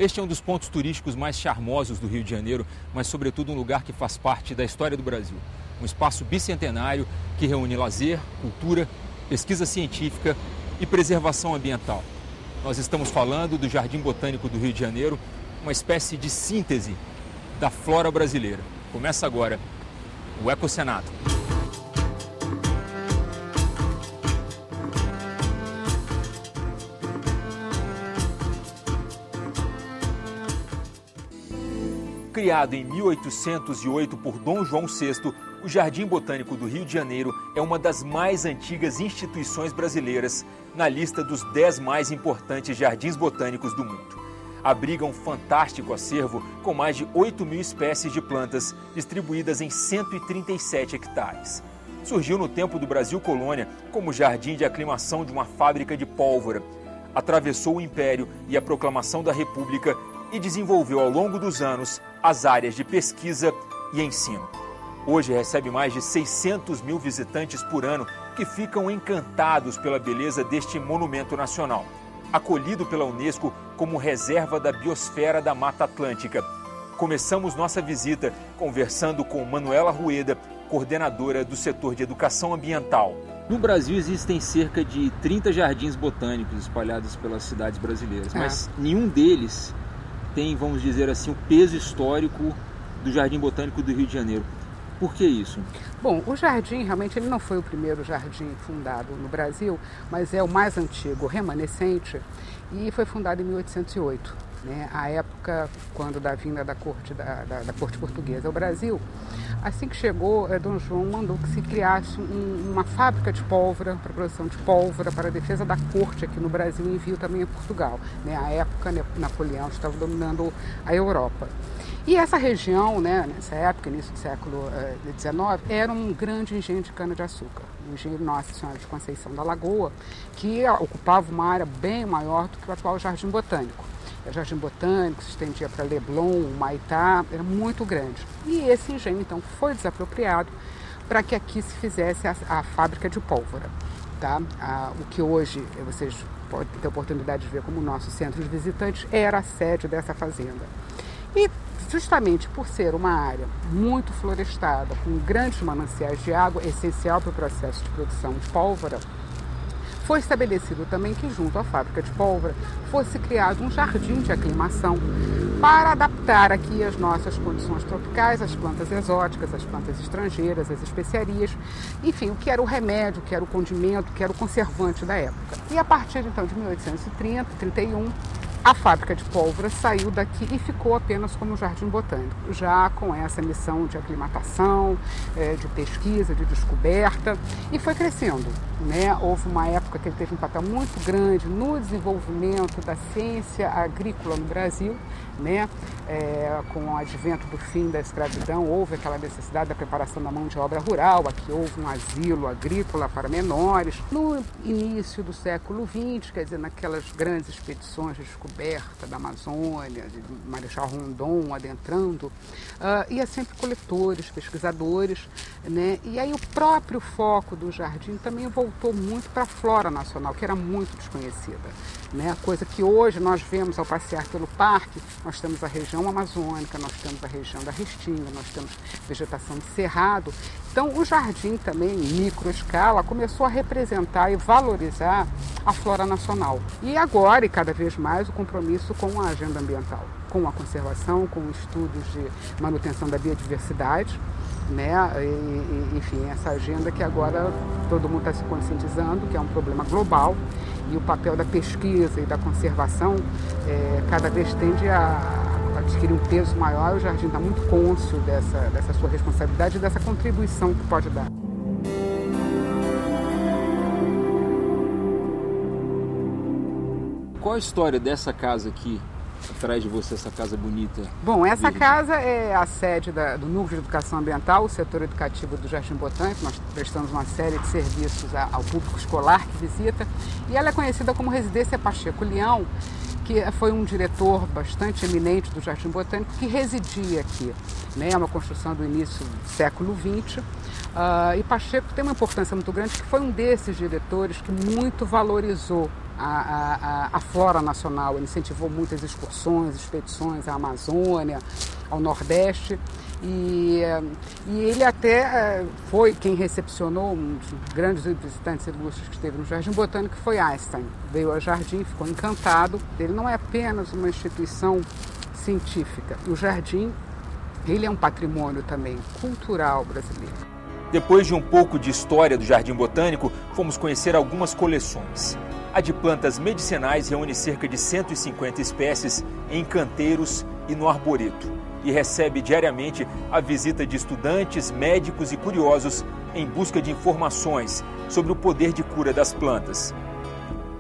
Este é um dos pontos turísticos mais charmosos do Rio de Janeiro, mas sobretudo um lugar que faz parte da história do Brasil. Um espaço bicentenário que reúne lazer, cultura, pesquisa científica e preservação ambiental. Nós estamos falando do Jardim Botânico do Rio de Janeiro, uma espécie de síntese da flora brasileira. Começa agora o Ecocenário. Criado em 1808 por Dom João VI, o Jardim Botânico do Rio de Janeiro é uma das mais antigas instituições brasileiras na lista dos 10 mais importantes jardins botânicos do mundo. Abriga um fantástico acervo com mais de 8.000 espécies de plantas distribuídas em 137 hectares. Surgiu no tempo do Brasil Colônia como jardim de aclimação de uma fábrica de pólvora. Atravessou o Império e a proclamação da República e desenvolveu ao longo dos anos as áreas de pesquisa e ensino. Hoje recebe mais de 600 mil visitantes por ano que ficam encantados pela beleza deste monumento nacional, acolhido pela Unesco como reserva da biosfera da Mata Atlântica. Começamos nossa visita conversando com Manuela Rueda, coordenadora do setor de educação ambiental. No Brasil existem cerca de 30 jardins botânicos espalhados pelas cidades brasileiras, mas nenhum deles tem, vamos dizer assim, o peso histórico do Jardim Botânico do Rio de Janeiro. Por que isso? Bom, o jardim realmente ele não foi o primeiro jardim fundado no Brasil, mas é o mais antigo, remanescente, e foi fundado em 1808, né? A época quando da vinda da corte portuguesa ao Brasil. Assim que chegou, Dom João mandou que se criasse uma fábrica de pólvora, para produção de pólvora, para a defesa da corte aqui no Brasil e envio também a Portugal, né? À época, Napoleão estava dominando a Europa. E essa região, né, nessa época, início do século XIX, era um grande engenho de cana-de-açúcar. O engenho Nossa Senhora de Conceição da Lagoa, que ocupava uma área bem maior do que o atual Jardim Botânico. O Jardim Botânico se estendia para Leblon, Humaitá, era muito grande. E esse engenho, então, foi desapropriado para que aqui se fizesse a fábrica de pólvora. Tá? O que hoje vocês podem ter a oportunidade de ver como nosso centro de visitantes era a sede dessa fazenda. E justamente por ser uma área muito florestada, com grandes mananciais de água, essencial para o processo de produção de pólvora, foi estabelecido também que junto à fábrica de pólvora fosse criado um jardim de aclimação para adaptar aqui as nossas condições tropicais, as plantas exóticas, as plantas estrangeiras, as especiarias, enfim, o que era o remédio, o que era o condimento, o que era o conservante da época. E a partir então de 1830, 31, a fábrica de pólvora saiu daqui e ficou apenas como Jardim Botânico, já com essa missão de aclimatação, de pesquisa, de descoberta, e foi crescendo, né? Houve uma época que ele teve um papel muito grande no desenvolvimento da ciência agrícola no Brasil, né? Com o advento do fim da escravidão, houve aquela necessidade da preparação da mão de obra rural, aqui houve um asilo agrícola para menores. No início do século XX, quer dizer, naquelas grandes expedições de descoberta da Amazônia, de Marechal Rondon adentrando, ia sempre coletores, pesquisadores, né? E aí o próprio foco do jardim também voltou muito para a flora nacional, que era muito desconhecida, né? Coisa que hoje nós vemos ao passear pelo parque. Nós temos a região amazônica, nós temos a região da Restinga, nós temos vegetação de cerrado. Então o jardim também, em microescala, começou a representar e valorizar a flora nacional. E agora, e cada vez mais, o compromisso com a agenda ambiental, com a conservação, com estudos de manutenção da biodiversidade, né? Enfim, essa agenda que agora todo mundo está se conscientizando, que é um problema global, e o papel da pesquisa e da conservação cada vez tende a adquirir um peso maior. O jardim está muito cônscio dessa sua responsabilidade e dessa contribuição que pode dar. Qual a história dessa casa aqui, atrás de você, essa casa bonita? Bom, essa casa é a sede do Núcleo de Educação Ambiental, o setor educativo do Jardim Botânico. Nós prestamos uma série de serviços ao público escolar que visita, e ela é conhecida como Residência Pacheco Leão, que foi um diretor bastante eminente do Jardim Botânico que residia aqui, né? É uma construção do início do século XX. E Pacheco tem uma importância muito grande, que foi um desses diretores que muito valorizou a flora nacional. Ele incentivou muitas excursões, expedições à Amazônia, ao Nordeste. E ele até foi quem recepcionou um dos grandes visitantes ilustres que esteve no Jardim Botânico, que foi Einstein. Veio ao Jardim, ficou encantado. Ele não é apenas uma instituição científica. O Jardim, ele é um patrimônio também cultural brasileiro. Depois de um pouco de história do Jardim Botânico, fomos conhecer algumas coleções. A de plantas medicinais reúne cerca de 150 espécies em canteiros e no arboreto. E recebe diariamente a visita de estudantes, médicos e curiosos em busca de informações sobre o poder de cura das plantas.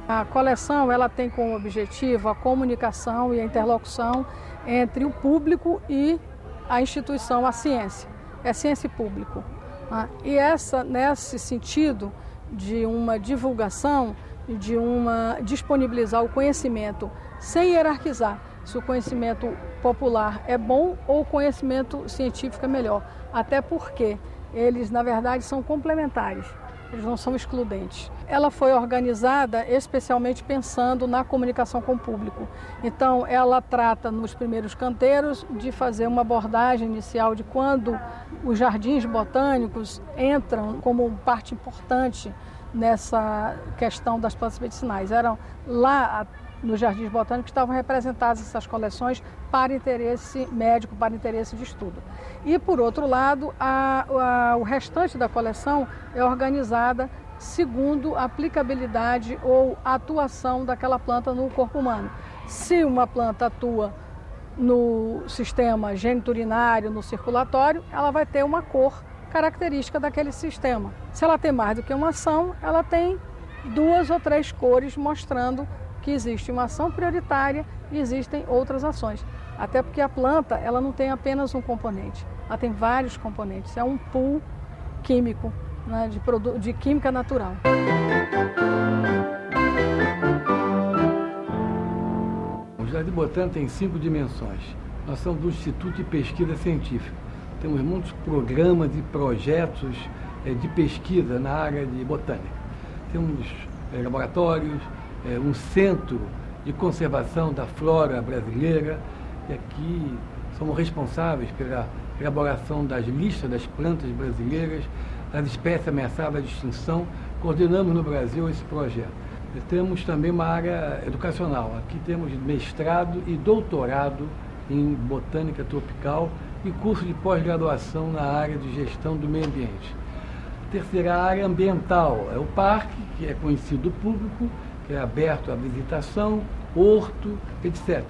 A coleção ela tem como objetivo a comunicação e a interlocução entre o público e a instituição, a ciência. É ciência e público. E nesse sentido de uma divulgação, de disponibilizar o conhecimento sem hierarquizar, se o conhecimento popular é bom ou o conhecimento científico é melhor. Até porque eles, na verdade, são complementares, eles não são excludentes. Ela foi organizada especialmente pensando na comunicação com o público. Então, ela trata, nos primeiros canteiros, de fazer uma abordagem inicial de quando os jardins botânicos entram como parte importante nessa questão das plantas medicinais. Eram lá nos jardins botânicos estavam representadas essas coleções para interesse médico, para interesse de estudo. E, por outro lado, o restante da coleção é organizada segundo a aplicabilidade ou atuação daquela planta no corpo humano. Se uma planta atua no sistema geniturinário, no circulatório, ela vai ter uma cor característica daquele sistema. Se ela tem mais do que uma ação, ela tem 2 ou 3 cores mostrando que existe uma ação prioritária e existem outras ações. Até porque a planta ela não tem apenas um componente, ela tem vários componentes. É um pool químico, né, de química natural. O Jardim Botânico tem 5 dimensões. Nós somos do Instituto de Pesquisa Científica. Temos muitos programas e projetos de pesquisa na área de botânica. Temos laboratórios, um centro de conservação da flora brasileira, e aqui somos responsáveis pela elaboração das listas das plantas brasileiras, das espécies ameaçadas de extinção. Coordenamos no Brasil esse projeto. E temos também uma área educacional. Aqui temos mestrado e doutorado em botânica tropical e curso de pós-graduação na área de gestão do meio ambiente. A terceira área ambiental é o parque, que é conhecido do público, que é aberto à visitação, horto, etc.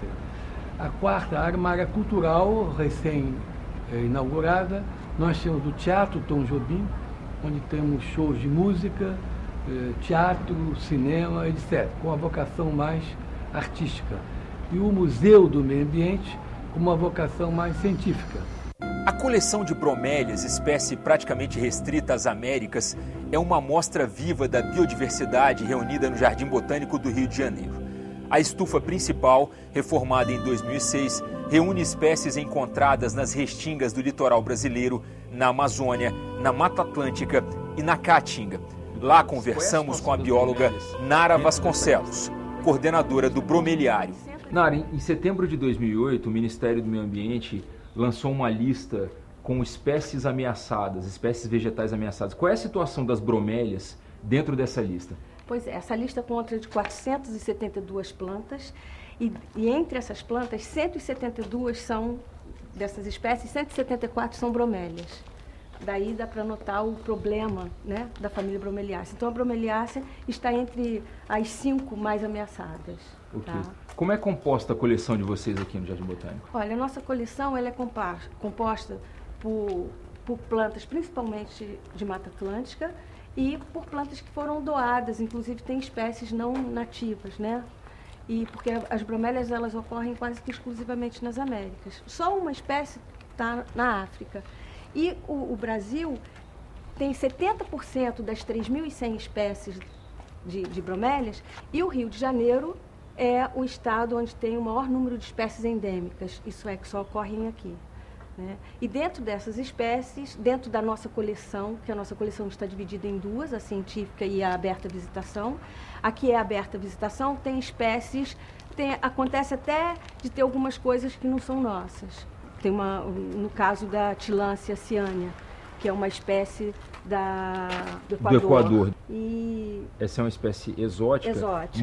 A quarta área é uma área cultural, recém-inaugurada. Nós temos o Teatro Tom Jobim, onde temos shows de música, teatro, cinema, etc., com a vocação mais artística. E o Museu do Meio Ambiente, com uma vocação mais científica. A coleção de bromélias, espécie praticamente restrita às Américas, é uma amostra viva da biodiversidade reunida no Jardim Botânico do Rio de Janeiro. A estufa principal, reformada em 2006, reúne espécies encontradas nas restingas do litoral brasileiro, na Amazônia, na Mata Atlântica e na Caatinga. Lá conversamos com a bióloga Nara Vasconcelos, coordenadora do bromeliário. Nara, em setembro de 2008, o Ministério do Meio Ambiente lançou uma lista com espécies ameaçadas, espécies vegetais ameaçadas. Qual é a situação das bromélias dentro dessa lista? Pois é, essa lista conta de 472 plantas e entre essas plantas, 172 são dessas espécies, 174 são bromélias. Daí dá para notar o problema, né, da família bromeliácea. Então a bromeliácea está entre as 5 mais ameaçadas. Okay. Tá? Como é composta a coleção de vocês aqui no Jardim Botânico? Olha, a nossa coleção ela é composta por plantas, principalmente de Mata Atlântica, e por plantas que foram doadas, inclusive tem espécies não nativas, né? E porque as bromélias elas ocorrem quase que exclusivamente nas Américas. Só uma espécie está na África. E o Brasil tem 70% das 3.100 espécies de bromélias, e o Rio de Janeiro é o estado onde tem o maior número de espécies endêmicas, isso é, que só ocorrem aqui. né? E dentro dessas espécies, dentro da nossa coleção, que a nossa coleção está dividida em duas, a científica e a aberta à visitação. Aqui é a aberta à visitação, tem espécies, acontece até de ter algumas coisas que não são nossas. Tem no caso da Tillandsia cyanea, que é uma espécie do Equador. E essa é uma espécie exótica.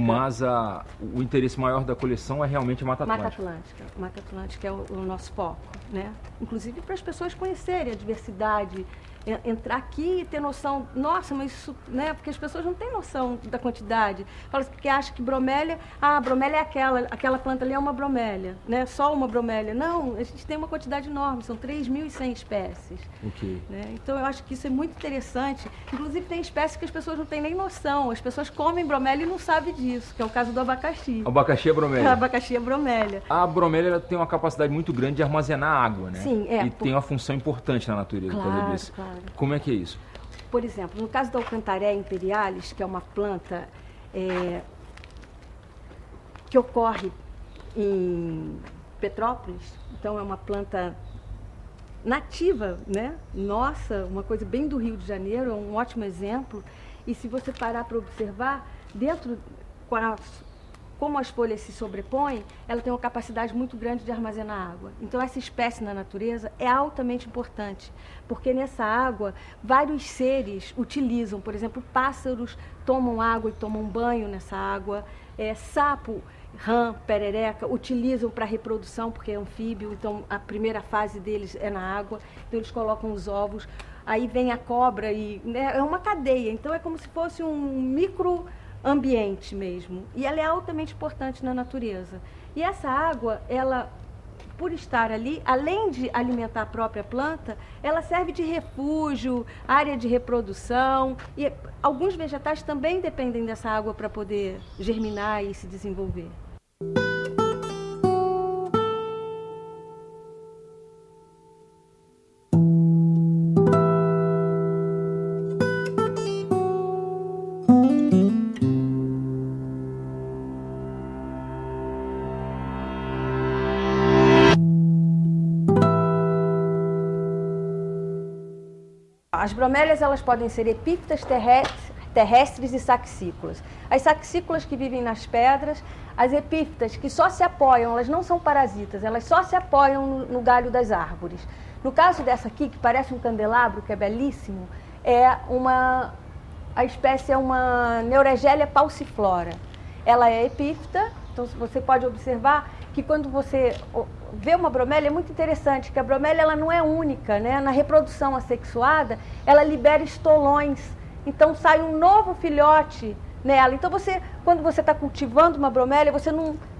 Mas o interesse maior da coleção é realmente a Mata Atlântica. Mata Atlântica é o nosso foco, né? Inclusive para as pessoas conhecerem a diversidade, entrar aqui e ter noção, nossa, mas isso, né? Porque as pessoas não têm noção da quantidade. Fala porque acha que bromélia, bromélia é aquela planta ali é uma bromélia, né? Só uma bromélia. Não, a gente tem uma quantidade enorme, são 3.100 espécies. Okay. Né? Então eu acho que isso é muito interessante. Inclusive tem espécies que as pessoas não têm nem noção. As pessoas comem bromélia e não sabem disso, que é o caso do abacaxi. O abacaxi é bromélia? O abacaxi é bromélia. A bromélia ela tem uma capacidade muito grande de armazenar água, né? Sim, E tem uma função importante na natureza por causa disso. Claro. Como é que é isso? Por exemplo, no caso da Alcantareia imperialis, que é uma planta que ocorre em Petrópolis, então é uma planta nativa, né? Nossa, uma coisa bem do Rio de Janeiro, é um ótimo exemplo. E se você parar para observar, como as folhas se sobrepõem, ela tem uma capacidade muito grande de armazenar água. Então, essa espécie na natureza é altamente importante, porque nessa água, vários seres utilizam. Por exemplo, pássaros tomam água e tomam banho nessa água. Sapo, rã, perereca, utilizam para reprodução, porque é anfíbio, então a primeira fase deles é na água. Então, eles colocam os ovos, aí vem a cobra, e é uma cadeia. Então, é como se fosse um microambiente mesmo, e ela é altamente importante na natureza. E essa água, ela, por estar ali, além de alimentar a própria planta, ela serve de refúgio, área de reprodução, e alguns vegetais também dependem dessa água para poder germinar e se desenvolver. As bromélias, elas podem ser epífitas terrestres e saxícolas. As saxícolas que vivem nas pedras, as epífitas que só se apoiam, elas não são parasitas, elas só se apoiam no galho das árvores. No caso dessa aqui, que parece um candelabro, que é belíssimo, a espécie é uma Neuregelia pauciflora. Ela é epífita, então você pode observar que quando você vê uma bromélia, é muito interessante, que a bromélia ela não é única, né? Na reprodução assexuada, ela libera estolões, então sai um novo filhote nela. Então quando você está cultivando uma bromélia, você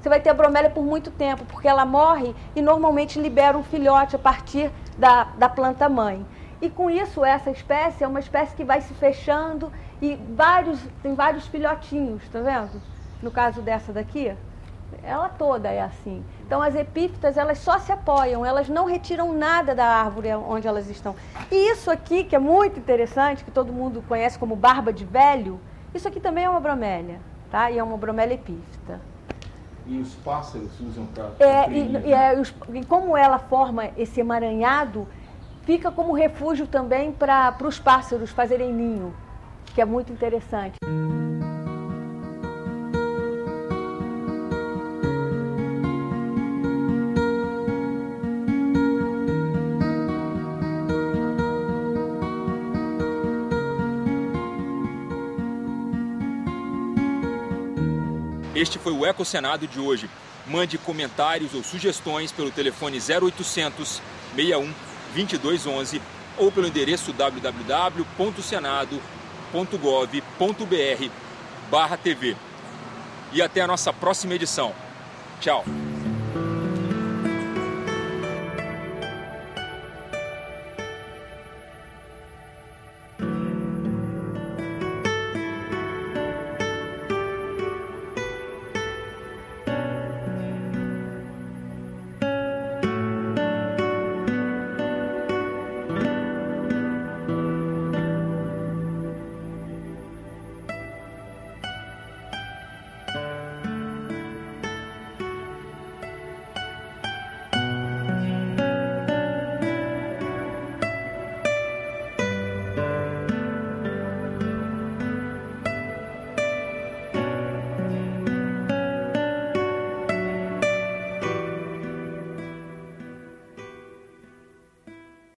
vai ter a bromélia por muito tempo, porque ela morre e normalmente libera um filhote a partir da planta mãe. E com isso, essa espécie é uma espécie que vai se fechando e tem vários filhotinhos, tá vendo? No caso dessa daqui, ela toda é assim. Então, as epífitas, elas só se apoiam, elas não retiram nada da árvore onde elas estão. E isso aqui, que é muito interessante, que todo mundo conhece como barba de velho, isso aqui também é uma bromélia, tá? E é uma bromélia epífita. E os pássaros usam para... E como ela forma esse emaranhado, fica como refúgio também para os pássaros fazerem ninho, que é muito interessante. Este foi o Ecocenado de hoje. Mande comentários ou sugestões pelo telefone 0800 61 2211 ou pelo endereço www.senado.gov.br/TV. E até a nossa próxima edição. Tchau!